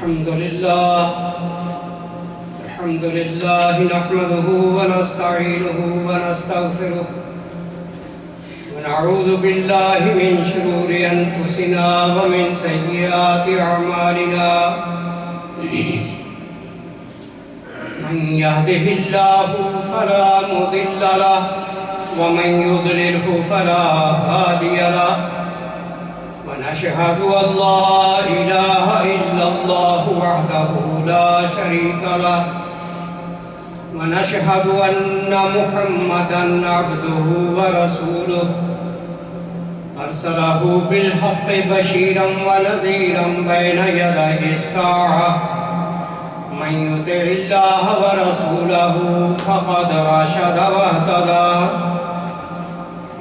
الحمد لله نحمده ونستعينه ونستغفره ونعوذ بالله من شرور أنفسنا ومن سيئات أعمالنا من يهده الله فلا مضل له ومن يضلله فلا هادي له ونشهد أن لا إله إلا الله وحده لا شريك له ونشهد أن محمدًا عبده ورسوله أرسله بالحق بشيرًا ونذيرًا بين يدي الساعة من يطع الله ورسوله فقد رشد واهتدى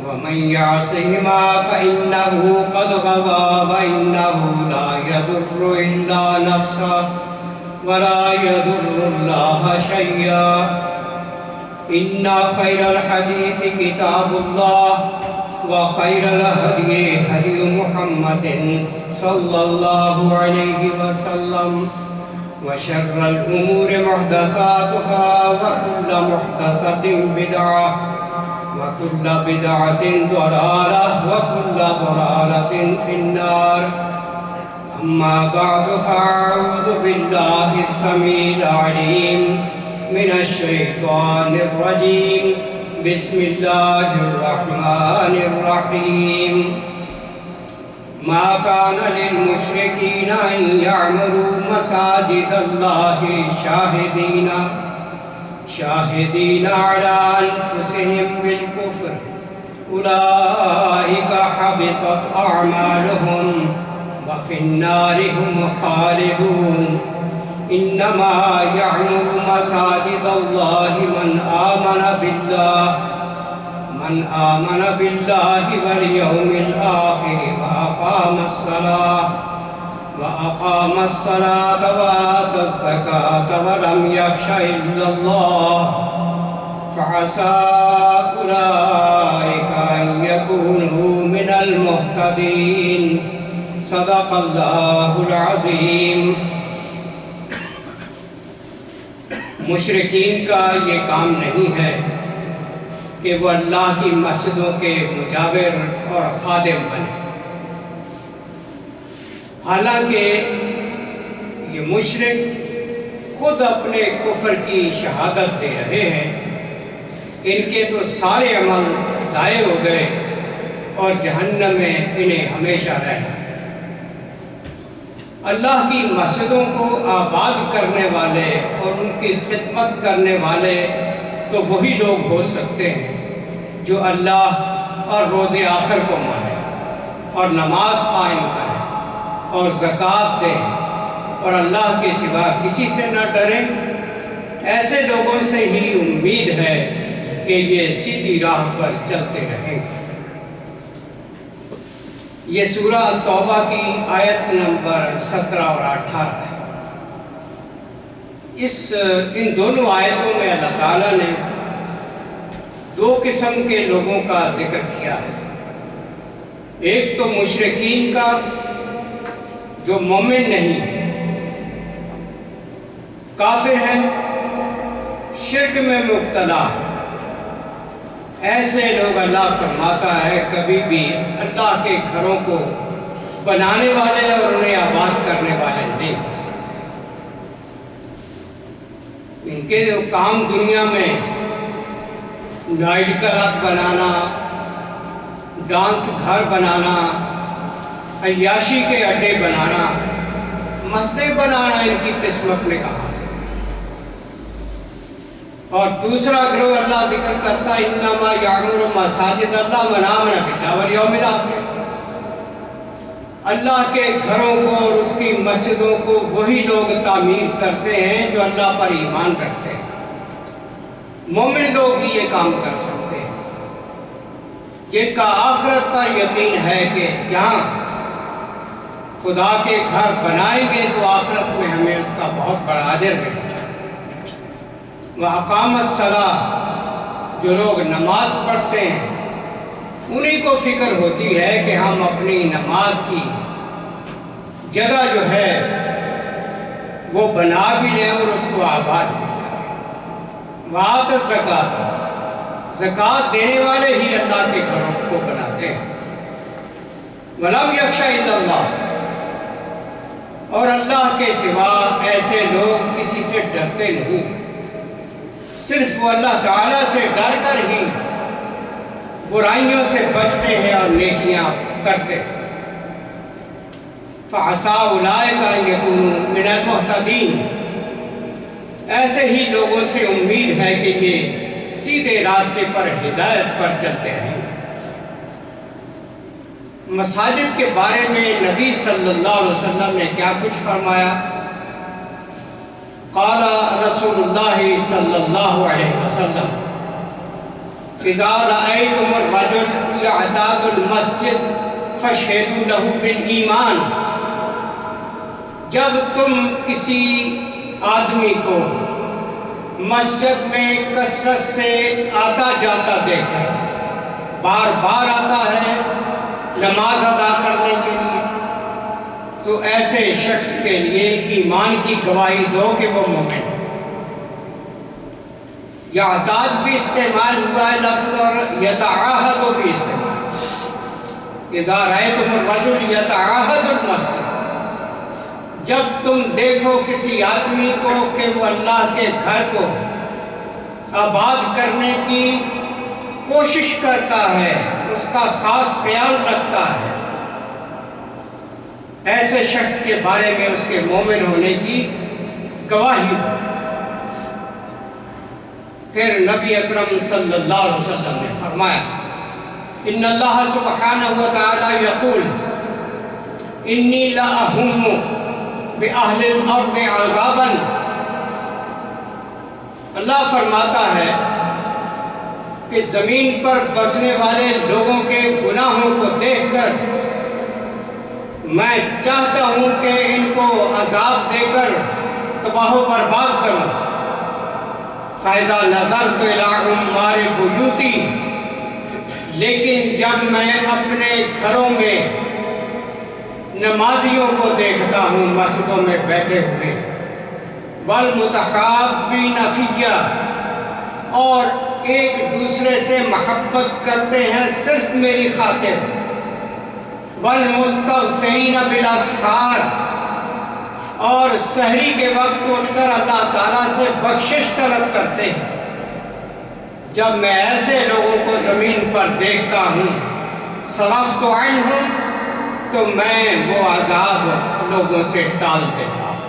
ومن يعصهما فإنه قد غوى وإنه لا يضر إلا نفسه ولا يضر الله شيئا إن خير الحديث كتاب الله وخير الهدي هدي محمد صلى الله عليه وسلم وشر الأمور محدثاتها وكل محدثة بدعة وكل بدعة ضلالة وكل ضلالة في النار أما بعد فأعوذ بالله السميع العليم من الشيطان الرجيم بسم الله الرحمن الرحيم ما كان للمشركين أن يعمروا مساجد الله شاهدين على أنفسهم بالكفر أولئك حبطت أعمالهم وفي النار هم خالدون إنما يعمر مساجد الله من آمن بالله واليوم الآخر وأقام الصلاة وآتى الزكاة ولم يخش إلا الله فعسى أولئك أن يكونوا من المهتدين صدق اللہ العظیم۔ مشرکین کا یہ کام نہیں ہے کہ وہ اللہ کی مسجدوں کے مجاور اور خادم بنے، حالانکہ یہ مشرک خود اپنے کفر کی شہادت دے رہے ہیں۔ ان کے تو سارے عمل ضائع ہو گئے اور جہنم میں انہیں ہمیشہ رہنا ہے۔ اللہ کی مسجدوں کو آباد کرنے والے اور ان کی خدمت کرنے والے تو وہی لوگ ہو سکتے ہیں جو اللہ اور روز آخر کو مانیں اور نماز قائم کریں اور زکوٰۃ دیں اور اللہ کے سوا کسی سے نہ ڈریں۔ ایسے لوگوں سے ہی امید ہے کہ یہ سیدھی راہ پر چلتے رہیں گے۔ یہ سورہ توبہ کی آیت نمبر 17 اور 18 ہے۔ ان دونوں آیتوں میں اللہ تعالیٰ نے دو قسم کے لوگوں کا ذکر کیا ہے۔ ایک تو مشرکین کا جو مومن نہیں ہے، کافر ہیں، شرک میں مبتلا ہے۔ ایسے لوگ اللہ فرماتا ہے کبھی بھی اللہ کے گھروں کو بنانے والے اور انہیں آباد کرنے والے نہیں ہو سکتے۔ ان کے جو کام دنیا میں نائٹ کلب بنانا، ڈانس گھر بنانا، عیاشی کے اڈے بنانا، مسجدیں بنانا، ان کی قسمت میں کہاں سے؟ اور دوسرا گروہ اللہ ذکر کرتا ہے انما یعمر مساجد اللہ من آمن باللہ والیوم الآخر۔ اللہ کے گھروں کو اور اس کی مسجدوں کو وہی لوگ تعمیر کرتے ہیں جو اللہ پر ایمان رکھتے ہیں۔ مومن لوگ ہی یہ کام کر سکتے ہیں، جن کا آخرت پر یقین ہے کہ یہاں خدا کے گھر بنائیں گے تو آخرت میں ہمیں اس کا بہت بڑا اجر ملے گا۔ وَأَقَامَ الصَّلَاةَ، جو لوگ نماز پڑھتے ہیں انہی کو فکر ہوتی ہے کہ ہم اپنی نماز کی جگہ جو ہے وہ بنا بھی لیں اور اس کو آباد بھی کریں۔ وآت الزکوٰۃ، زکوٰۃ دینے والے ہی اللہ کے گھروں کو بناتے ہیں۔ وَلَمْ يَخْشَ إِلَّا اللَّهَ، اور اللہ کے سوا ایسے لوگ کسی سے ڈرتے نہیں، صرف وہ اللہ تعالیٰ سے ڈر کر ہی برائیوں سے بچتے ہیں اور نیکیاں کرتے ہیں۔ فَعَسَىٰ أُولَٰئِكَ أَن يَكُونُوا مِنَ الْمُهْتَدِينَ، ایسے ہی لوگوں سے امید ہے کہ یہ سیدھے راستے پر ہدایت پر چلتے رہیں۔ مساجد کے بارے میں نبی صلی اللہ علیہ وسلم نے کیا کچھ فرمایا؟ قال رسول اللہ صلی اللہ علیہ وسلم اذا رأيتم الرجل يعتاد المسجد فاشهدوا له بالایمان، جب تم کسی آدمی کو مسجد میں کثرت سے آتا جاتا دیکھیں، بار بار آتا ہے نماز ادا کرنے کے لیے، تو ایسے شخص کے لیے ایمان کی گواہی دو کہ وہ مومن ہے۔ یعتاد بھی استعمال ہوا ہے لفظ، اور یتعاہد بھی استعمال۔ اذا رأیتم الرجل یتعاہد المسجد، جب تم دیکھو کسی آدمی کو کہ وہ اللہ کے گھر کو آباد کرنے کی کوشش کرتا ہے، اس کا خاص خیال رکھتا ہے، ایسے شخص کے بارے میں اس کے مومن ہونے کی گواہی دو۔ پھر نبی اکرم صلی اللہ علیہ وسلم نے فرمایا ان اللہ سبحانہ وتعالی یقول انی لاہم بأہل الارض عذابا، اللہ فرماتا ہے کہ زمین پر بسنے والے لوگوں کے گناہوں کو دیکھ کر میں چاہتا ہوں کہ ان کو عذاب دے کر تباہ و برباد کروں۔ فَإِذَا نَظَرْتُ إِلَىٰ عُمَّارِ بُيُوتِ، لیکن جب میں اپنے گھروں میں نمازیوں کو دیکھتا ہوں مسجدوں میں بیٹھے ہوئے، وَالْمُتَخَابِّينَ فِيَّ، اور ایک دوسرے سے محبت کرتے ہیں صرف میری خاطر، وَالْمُسْتَغْفِرِينَ بِالْأَسْحَارِ، اور سحری کے وقت اٹھ کر اللہ تعالیٰ سے بخشش طلب کرتے ہیں۔ جب میں ایسے لوگوں کو زمین پر دیکھتا ہوں صرفت عنہم، تو میں وہ عذاب لوگوں سے ٹال دیتا ہوں۔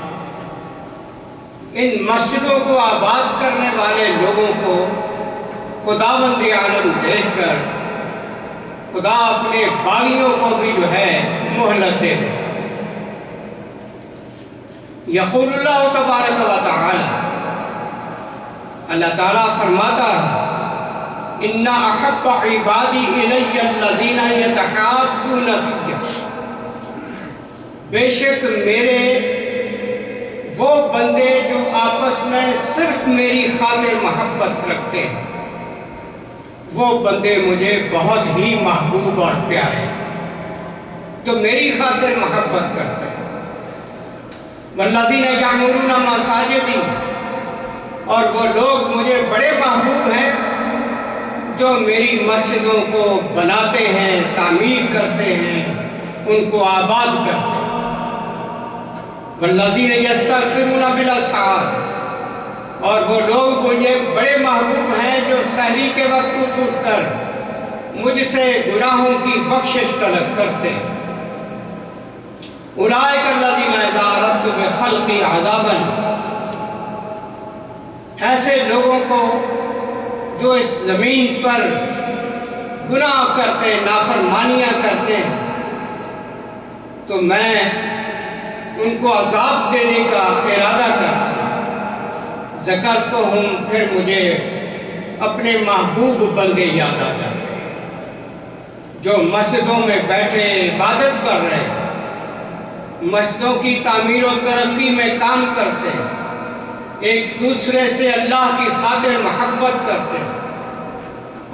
ان مسجدوں کو آباد کرنے والے لوگوں کو خداوند عالم دیکھ کر خدا اپنے باغیوں کو بھی جو ہے مہلت دے دیتا ہے۔ یقول اللہ تبارک و تعالی، اللہ تعالیٰ فرماتا ہے ان احب عبادی الی الذین یتحابون فی، بے شک میرے وہ بندے جو آپس میں صرف میری خاطر محبت رکھتے ہیں، وہ بندے مجھے بہت ہی محبوب اور پیارے ہیں، جو میری خاطر محبت کرتے ہیں۔ والذین یعمرون مساجدی، اور وہ لوگ مجھے بڑے محبوب ہیں جو میری مسجدوں کو بناتے ہیں، تعمیر کرتے ہیں، ان کو آباد کرتے ہیں۔ والذین یستغفرون بالاسحار، اور وہ لوگ مجھے بڑے محبوب ہیں جو سحری کے وقت اٹھ کر مجھ سے گناہوں کی بخشش طلب کرتے ہیں۔ اولئک الذین اذا اردت بخلق عذابا، ایسے لوگوں کو جو اس زمین پر گناہ کرتے، نافرمانیاں کرتے ہیں، تو میں ان کو عذاب دینے کا ارادہ کرتا ہوں۔ ذکرتہم، پھر مجھے اپنے محبوب بندے یاد آ جاتے ہیں جو مسجدوں میں بیٹھے عبادت کر رہے ہیں، مسجدوں کی تعمیر و ترقی میں کام کرتے ہیں، ایک دوسرے سے اللہ کی خاطر محبت کرتے ہیں،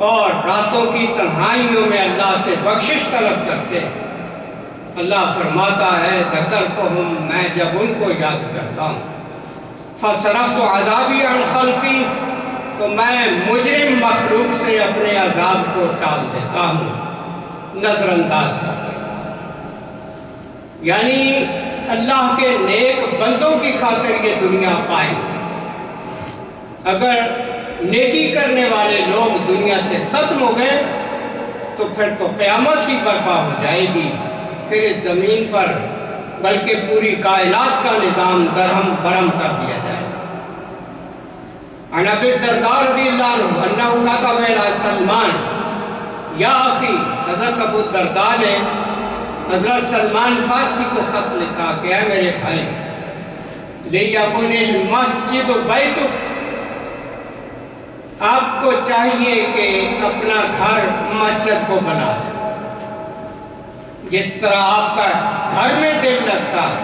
اور راتوں کی تنہائیوں میں اللہ سے بخشش طلب کرتے ہیں۔ اللہ فرماتا ہے ذکرتہم، میں جب ان کو یاد کرتا ہوں فصرفت عذابی عن خلقی، تو میں مجرم مخلوق سے اپنے عذاب کو ٹال دیتا ہوں، نظر انداز کر دیتا ہوں۔ یعنی اللہ کے نیک بندوں کی خاطر یہ دنیا قائم ہے۔ اگر نیکی کرنے والے لوگ دنیا سے ختم ہو گئے تو پھر تو قیامت ہی برپا ہو جائے گی، پھر اس زمین پر بلکہ پوری کائنات کا نظام درہم برہم کر دیا جائے گا۔ عن ابی الدرداء رضی اللہ عنہ انہ کتب الی سلمان یا اخی، حضرت ابو الدرداء نے حضرت سلمان فارسی کو خط لکھا کہ اے میرے بھائی، لیکن المسجد بیتک، آپ کو چاہیے کہ اپنا گھر مسجد کو بنا دیں۔ جس طرح آپ کا گھر میں دل لگتا ہے،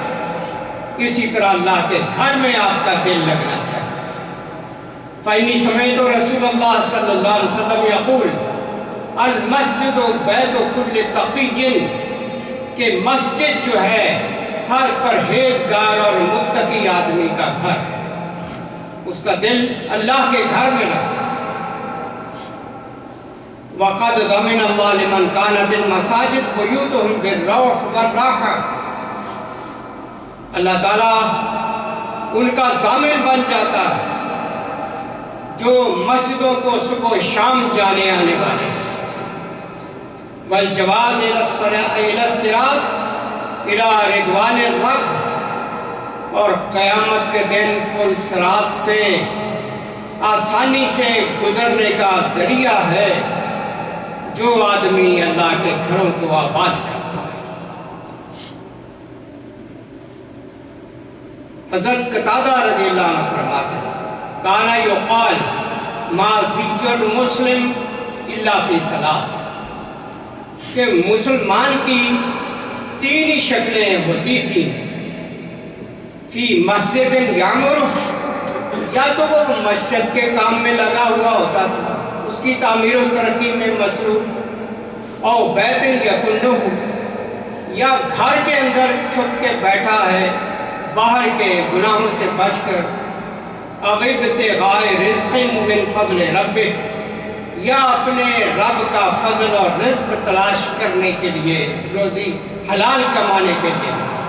اسی طرح اللہ کے گھر میں آپ کا دل لگنا چاہیے۔ فإنی سمعت رسول اللہ صلی اللہ علیہ وسلم یقول المسجد بیت کل تقی، کہ مسجد جو ہے ہر پرہیزگار اور متقی آدمی کا گھر ہے، اس کا دل اللہ کے گھر میں لگتا ہے۔ وَقَدْ ضَمِنَ اللَّهُ لِمَنْ كَانَتِ الْمَسَاجِدُ بُيُوتُهُمْ بِالرَّوْحِ وَالرَّاحَةِ، اللہ تعالیٰ ان کا ضامن بن جاتا ہے جو مسجدوں کو صبح و شام جانے آنے والے ہیں۔ وَالْجَوَازِ إِلَى الصِّرَاطِ إِلَى رِضْوَانِ الرَّبِّ، اور قیامت کے دن پل صراط سے آسانی سے گزرنے کا ذریعہ ہے جو آدمی اللہ کے گھروں کو آباد کرتا ہے۔ حضرت قتادہ رضی اللہ عنہ فرماتے ہیں کانا یقال ما زی المسلم الا فی ثلاث، کہ مسلمان کی تین ہی شکلیں ہوتی تھیں، فی مسجد یعمر، یا تو وہ مسجد کے کام میں لگا ہوا ہوتا تھا، اس کی تعمیر و ترقی میں مصروف، او بیت یکنہ، یا گھر کے اندر چھپ کے بیٹھا ہے باہر کے گناہوں سے بچ کر، ابتغاء رزق من فضل ربک، یا اپنے رب کا فضل اور رزق تلاش کرنے کے لیے، روزی حلال کمانے کے لیے نکلتا ہے۔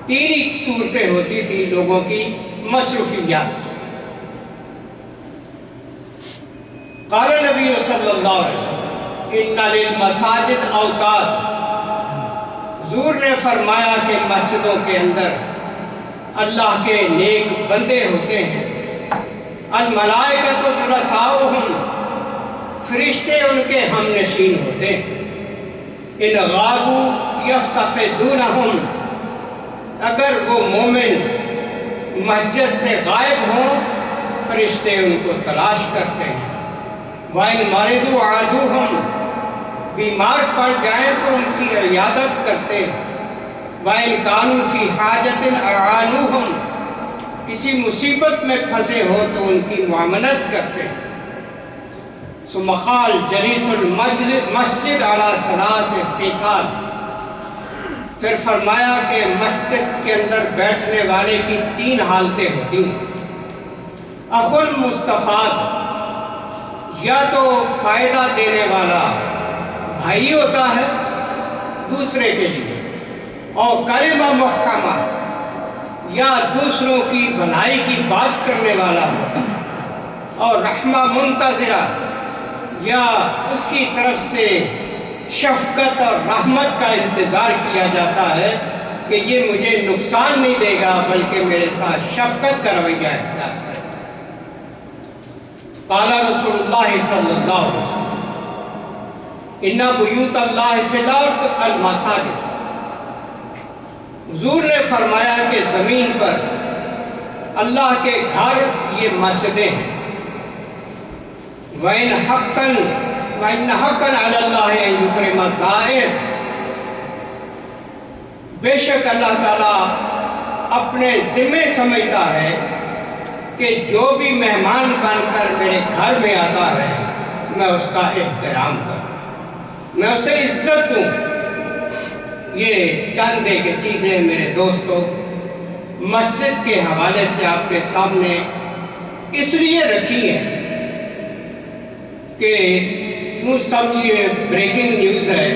تین ہی صورتیں ہوتی تھی لوگوں کی مصروفیات کی۔ قال نبی صلی اللہ علیہ وسلم ان للمساجد اوتاد، حضور نے فرمایا کہ مسجدوں کے اندر اللہ کے نیک بندے ہوتے ہیں، الملائکۃ جلساؤہم، فرشتے ان کے ہم نشین ہوتے ہیں، ان غابوا یفتقدونہم، اگر وہ مومن مسجد سے غائب ہوں فرشتے ان کو تلاش کرتے ہیں، وَإِن مَرِضُوا عَادُوهُمْ، بیمار پڑ جائیں تو ان کی عیادت کرتے ہیں، وَإِن كَانُوا فِي حَاجَةٍ أَعَانُوهُمْ، کسی مصیبت میں پھنسے ہو تو ان کی معاونت کرتے ہیں۔ ثم قال جلیس المسجد علی ثلاث خصال، پھر فرمایا کہ مسجد کے اندر بیٹھنے والے کی تین حالتیں ہوتی ہیں۔ اخ المستفاد، یا تو فائدہ دینے والا بھائی ہوتا ہے دوسرے کے لیے، اور کلمہ محکمہ، یا دوسروں کی بھلائی کی بات کرنے والا ہوتا ہے، اور رحمہ منتظرہ، یا اس کی طرف سے شفقت اور رحمت کا انتظار کیا جاتا ہے کہ یہ مجھے نقصان نہیں دے گا بلکہ میرے ساتھ شفقت کا رویہ اختیار کرے۔ قال رسول اللہ صلی اللہ علیہ وسلم ان بیوت اللہ فی الارض المساجد، حضور نے فرمایا کہ زمین پر اللہ کے گھر یہ مسجدیں ہیں۔ وَإِنْ حَقًّا عَلَى اللَّهِ أَن يُكْرِمَ الزَّائِرَ، بے شک اللہ تعالیٰ اپنے ذمے سمجھتا ہے کہ جو بھی مہمان بن کر میرے گھر میں آتا ہے میں اس کا احترام کروں، میں اسے عزت دوں۔ یہ چند ایک چیزیں میرے دوستو مسجد کے حوالے سے آپ کے سامنے اس لیے رکھی ہے کہ یوں سمجھیے بریکنگ نیوز ہے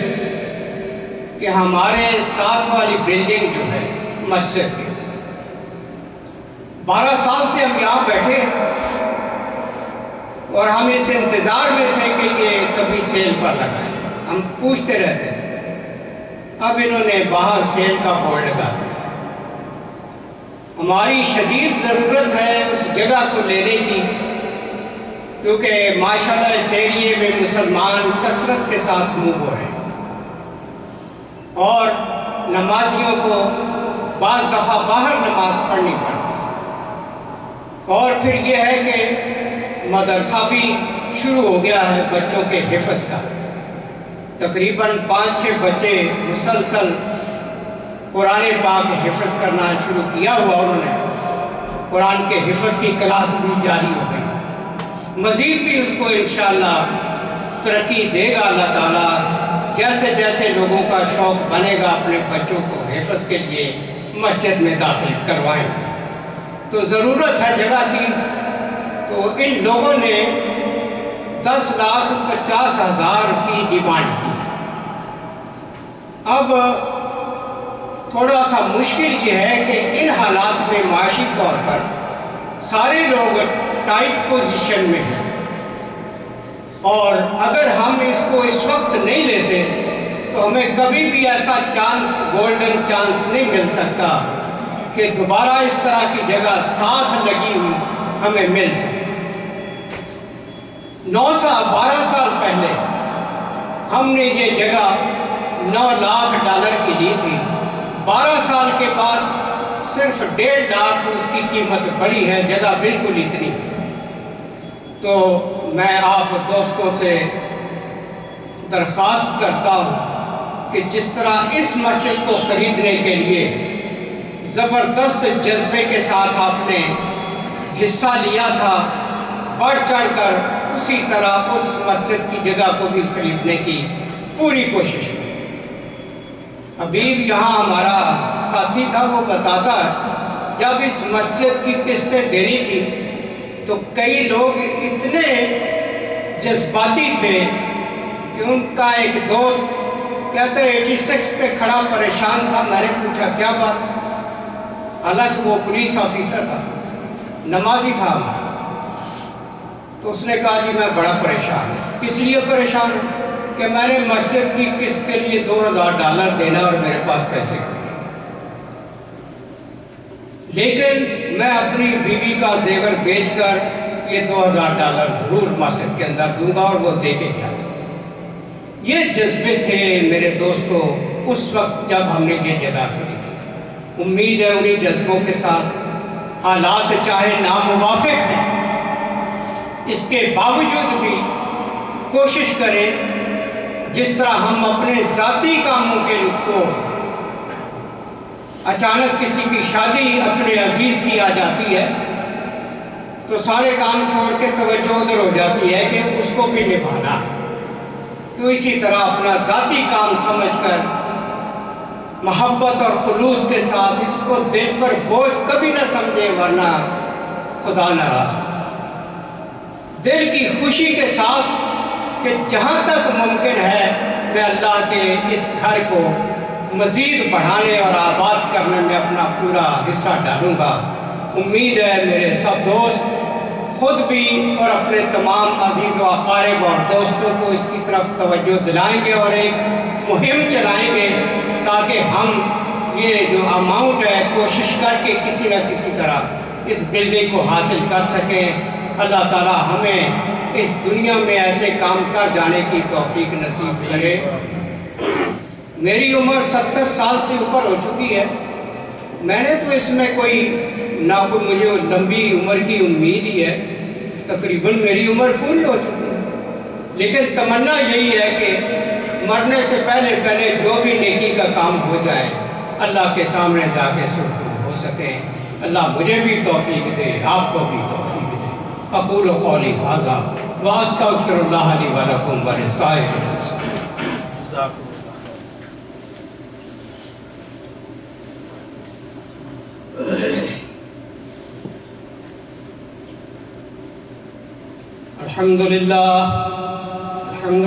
کہ ہمارے ساتھ والی بلڈنگ جو ہے مسجد کی 12 سال سے ہم یہاں بیٹھے اور ہم اس انتظار میں تھے کہ یہ کبھی سیل پر لگائے. ہم پوچھتے رہتے تھے. اب انہوں نے باہر سیل کا بورڈ لگا دیا. ہماری شدید ضرورت ہے اس جگہ کو لینے کی کیونکہ ماشاءاللہ اس ایریے میں مسلمان کثرت کے ساتھ موو ہو رہے ہیں اور نمازیوں کو بعض دفعہ باہر نماز پڑھنی پڑتی ہے. اور پھر یہ ہے کہ مدرسہ بھی شروع ہو گیا ہے بچوں کے حفظ کا. تقریباً 5-6 بچے مسلسل قرآن پاک حفظ کرنا شروع کیا ہوا. انہوں نے قرآن کے حفظ کی کلاس بھی جاری ہو گئی. مزید بھی اس کو انشاءاللہ ترقی دے گا اللہ تعالیٰ. جیسے جیسے لوگوں کا شوق بنے گا اپنے بچوں کو حفظ کے لیے مسجد میں داخل کروائیں گے. تو ضرورت ہے جگہ کی. تو ان لوگوں نے 10,50,000 کی ڈیمانڈ کی ہے. اب تھوڑا سا مشکل یہ ہے کہ ان حالات میں معاشی طور پر سارے لوگ ٹائٹ پوزیشن میں ہیں اور اگر ہم اس کو اس وقت نہیں لیتے تو ہمیں کبھی بھی ایسا چانس گولڈن چانس نہیں مل سکتا کہ دوبارہ اس طرح کی جگہ ساتھ لگی ہوئی ہمیں مل سکے. 12 سال پہلے ہم نے یہ جگہ $9 لاکھ کی لی تھی. 12 سال کے بعد صرف 1.5 لاکھ اس کی قیمت بڑھی ہے. جگہ بالکل اتنی ہے. تو میں آپ دوستوں سے درخواست کرتا ہوں کہ جس طرح اس مسجد کو خریدنے کے لیے زبردست جذبے کے ساتھ آپ نے حصہ لیا تھا بڑھ چڑھ کر اسی طرح اس مسجد کی جگہ کو بھی خریدنے کی پوری کوشش کی. حبیب یہاں ہمارا ساتھی تھا. وہ بتاتا ہے جب اس مسجد کی قسطیں دینی تھی تو کئی لوگ اتنے جذباتی تھے کہ ان کا ایک دوست کہتے 86 پہ کھڑا پریشان تھا. میں نے پوچھا کیا بات؟ حالانکہ وہ پولیس آفیسر تھا, نمازی تھا ہمارا. تو اس نے کہا جی میں بڑا پریشان ہوں. کس لیے پریشان ہوں؟ کہ میں نے مسجد کی قسط کے لیے $2,000 دینا اور میرے پاس پیسے نہیں. لیکن میں اپنی بیوی کا زیور بیچ کر یہ $2,000 ضرور مسجد کے اندر دوں گا اور وہ دے کے گیا تھا. یہ جذبے تھے میرے دوستو اس وقت جب ہم نے یہ جگہ خریدی. امید ہے انہی جذبوں کے ساتھ حالات چاہے ناموافق ہیں اس کے باوجود بھی کوشش کریں جس طرح ہم اپنے ذاتی کاموں کے کو اچانک کسی کی شادی اپنے عزیز کی آ جاتی ہے تو سارے کام چھوڑ کے توجہ ادھر ہو جاتی ہے کہ اس کو بھی نبھانا ہے. تو اسی طرح اپنا ذاتی کام سمجھ کر محبت اور خلوص کے ساتھ اس کو دل پر بوجھ کبھی نہ سمجھیں ورنہ خدا ناراض ہوگا. دل کی خوشی کے ساتھ کہ جہاں تک ممکن ہے میں اللہ کے اس گھر کو مزید بڑھانے اور آباد کرنے میں اپنا پورا حصہ ڈالوں گا. امید ہے میرے سب دوست خود بھی اور اپنے تمام عزیز و اقارب اور دوستوں کو اس کی طرف توجہ دلائیں گے اور ایک مہم چلائیں گے تاکہ ہم یہ جو اماؤنٹ ہے کوشش کر کے کسی نہ کسی طرح اس بلڈنگ کو حاصل کر سکیں. اللہ تعالی ہمیں اس دنیا میں ایسے کام کر جانے کی توفیق نصیب کرے. میری عمر 70 سال سے اوپر ہو چکی ہے. میں نے تو اس میں کوئی نہ کوئی مجھے لمبی عمر کی امید ہی ہے. تقریباً میری عمر پوری ہو چکی ہے لیکن تمنا یہی ہے کہ مرنے سے پہلے جو بھی نیکی کا کام ہو جائے اللہ کے سامنے جا کے سرخرو ہو سکے. اللہ مجھے بھی توفیق دے, آپ کو بھی توفیق دے. اقول قولی ھذا واستغفر اللہ لی ولکم ولسائر المسلمین. الحمد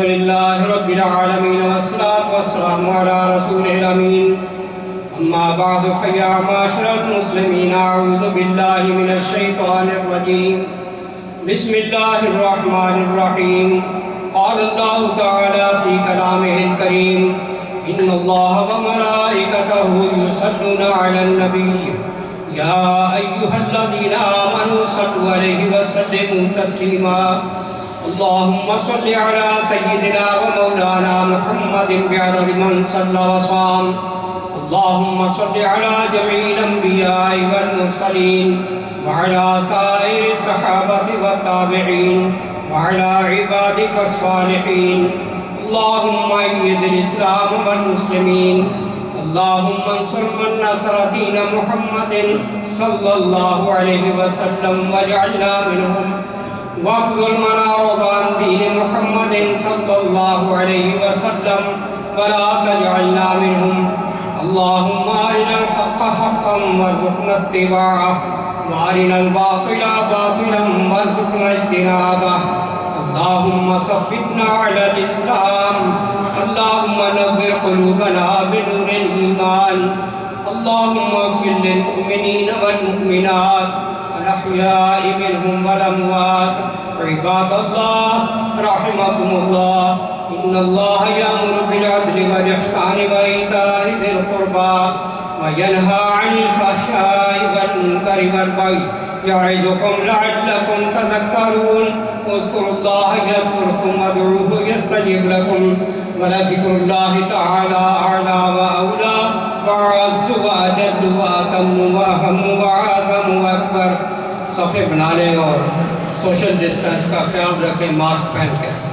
لله رب العالمين والصلاة والسلام على رسوله الأمين أما بعد فيا معاشر المسلمين أعوذ بالله من الشيطان الرجيم بسم الله الرحمن الرحيم قال الله تعالى في كلامه الكريم إن الله وملائكته يصلون على النبي يا أيها الذين آمنوا صلوا عليه وسلموا تسليما اللهم صل على سيدنا ومولانا محمد بعدد من صلى وصام اللهم صل على جميع الأنبياء والمرسلين وعلى سائر الصحابة والتابعين وعلى عبادك الصالحين اللهم أيد الإسلام والمسلمين اللهم انصر من نصر دين محمد صلى الله عليه وسلم واجعلنا منهم واخذل من أعرض عن دين محمد صلى الله عليه وسلم ولا تجعلنا منهم اللهم أرنا الحق حقا وارزقنا اتباعه وأرنا الباطل باطلا وارزقنا اجتنابه اللهم ثبتنا على الإسلام اللهم نور قلوبنا بنور الإيمان اللهم اغفر للمؤمنين والمؤمنات الأحياء منهم والأموات عباد الله رحمكم الله إن الله يأمر بالعدل والإحسان وإيتاء ذي القربى وينهى عن الفحشاء والمنكر والبغي يعظكم لعلكم تذكرون اذكروا الله يذكركم وادعوه يستجب لكم ولذكر الله تعالى أعلى وأولى وأعز وأجل وأتم وأهم وأعظم وأكبر صفے بنا لیں اور سوشل ڈسٹینس کا خیال رکھیں ماسک پہن کے